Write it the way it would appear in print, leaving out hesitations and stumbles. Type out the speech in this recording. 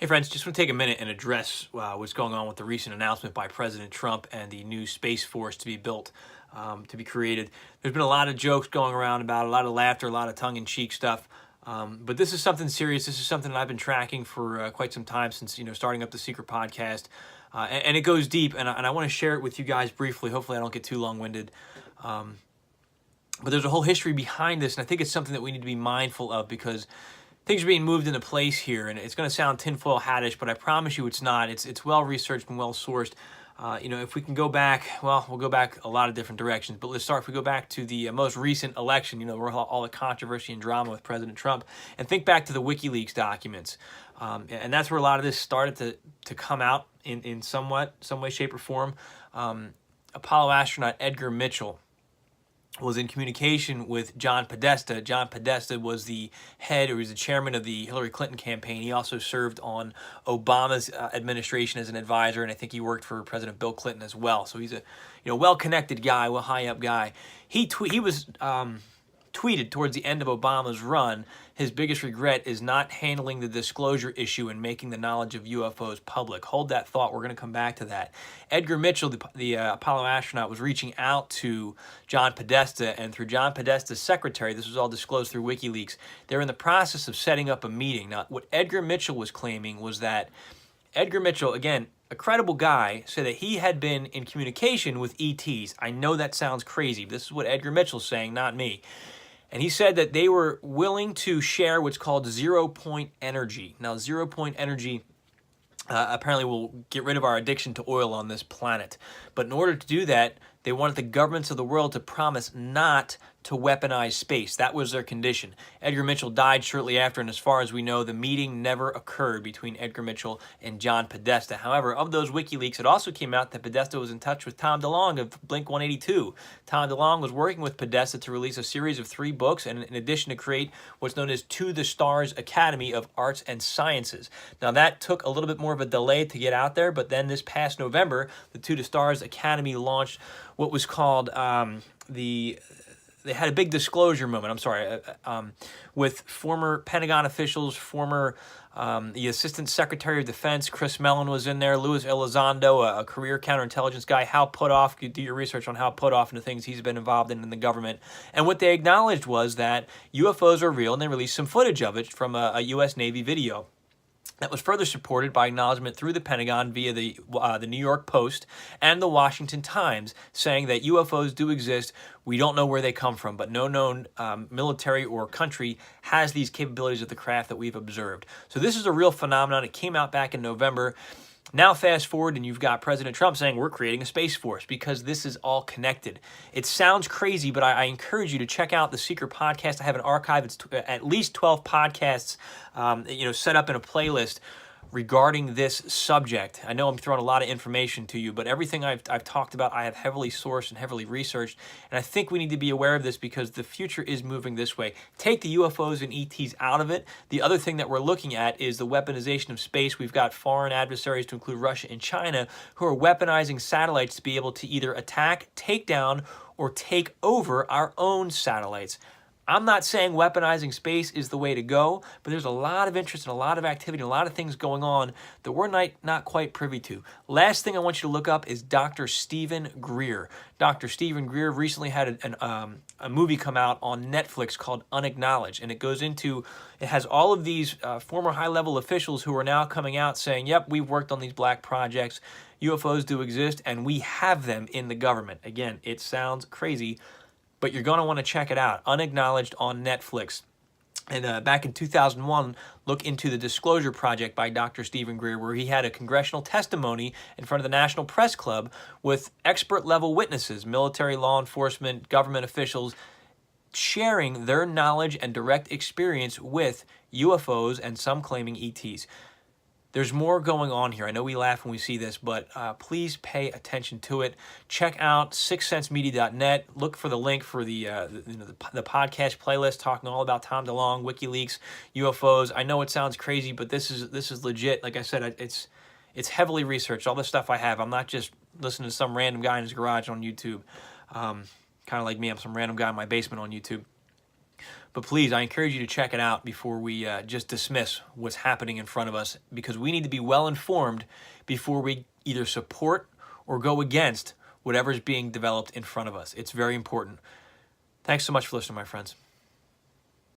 Hey friends, just want to take a minute and address what's going on with the recent announcement by President Trump and the new Space Force to be built, to be created. There's been a lot of jokes going around about it, a lot of laughter, a lot of tongue-in-cheek stuff. But this is something serious. This is something that I've been tracking for quite some time since starting up the Secret Podcast, and it goes deep. And I want to share it with you guys briefly. Hopefully, I don't get too long-winded. But there's a whole history behind this, and I think it's something that we need to be mindful of because things are being moved into place here, and it's going to sound tinfoil hattish, but I promise you it's not. It's well researched and well sourced. If we can go back, well, we'll go back a lot of different directions. But let's start. If we go back to the most recent election, where all the controversy and drama with President Trump, and think back to the WikiLeaks documents, and that's where a lot of this started to come out in some way, shape, or form. Apollo astronaut Edgar Mitchell was in communication with John Podesta. John Podesta was the head, or he was the chairman of the Hillary Clinton campaign. He also served on Obama's administration as an advisor, and I think he worked for President Bill Clinton as well. So he's a well-connected guy, well high up guy. He was tweeted towards the end of Obama's run, his biggest regret is not handling the disclosure issue and making the knowledge of UFOs public. Hold that thought. We're going to come back to that. Edgar Mitchell, the Apollo astronaut, was reaching out to John Podesta, and through John Podesta's secretary, this was all disclosed through WikiLeaks, they're in the process of setting up a meeting. Now, what Edgar Mitchell was claiming was that Edgar Mitchell, again, a credible guy, said that he had been in communication with ETs. I know that sounds crazy, but this is what Edgar Mitchell's saying, not me. And he said that they were willing to share what's called zero-point energy. Now, zero-point energy apparently will get rid of our addiction to oil on this planet. But in order to do that, they wanted the governments of the world to promise not to weaponize space. That was their condition. Edgar Mitchell died shortly after, and as far as we know, the meeting never occurred between Edgar Mitchell and John Podesta. However, of those WikiLeaks, it also came out that Podesta was in touch with Tom DeLonge of Blink-182. Tom DeLonge was working with Podesta to release a series of 3 books, and in addition to create what's known as To the Stars Academy of Arts and Sciences. Now, that took a little bit more of a delay to get out there, but then this past November, the To the Stars Academy launched what was called they had a big disclosure moment, with former Pentagon officials, the Assistant Secretary of Defense, Chris Mellon was in there, Luis Elizondo, a career counterintelligence guy, Hal Puthoff. You do your research on Hal Puthoff and the things he's been involved in the government. And what they acknowledged was that UFOs are real, and they released some footage of it from a U.S. Navy video. That was further supported by acknowledgement through the Pentagon via the New York Post and the Washington Times, saying that UFOs do exist. We don't know where they come from, but no known military or country has these capabilities of the craft that we've observed. So this is a real phenomenon. It came out back in November. Now fast forward and you've got President Trump saying we're creating a Space Force because this is all connected. It sounds crazy, but I encourage you to check out the Secret Podcast. I have an archive. It's at least 12 podcasts set up in a playlist regarding this subject. I know I'm throwing a lot of information to you, but everything I've talked about, I have heavily sourced and heavily researched, and I think we need to be aware of this because the future is moving this way. Take the UFOs and ETs out of it. The other thing that we're looking at is the weaponization of space. We've got foreign adversaries, to include Russia and China, who are weaponizing satellites to be able to either attack, take down, or take over our own satellites. I'm not saying weaponizing space is the way to go, but there's a lot of interest and a lot of activity, and a lot of things going on that we're not quite privy to. Last thing I want you to look up is Dr. Stephen Greer. Dr. Stephen Greer recently had a movie come out on Netflix called Unacknowledged, and it has all of these former high-level officials who are now coming out saying, yep, we've worked on these black projects, UFOs do exist, and we have them in the government. Again, it sounds crazy, but you're going to want to check it out. Unacknowledged on Netflix. And back in 2001, look into the Disclosure Project by Dr. Stephen Greer, where he had a congressional testimony in front of the National Press Club with expert-level witnesses, military, law enforcement, government officials, sharing their knowledge and direct experience with UFOs and some claiming ETs. There's more going on here. I know we laugh when we see this, but please pay attention to it. Check out sixcentsmedia.net. Look for the link for the podcast playlist talking all about Tom DeLonge, WikiLeaks, UFOs. I know it sounds crazy, but this is legit. Like I said, it's heavily researched. All the stuff I have, I'm not just listening to some random guy in his garage on YouTube. Kind of like me, I'm some random guy in my basement on YouTube. But please, I encourage you to check it out before we just dismiss what's happening in front of us, because we need to be well informed before we either support or go against whatever's being developed in front of us. It's very important. Thanks so much for listening, my friends.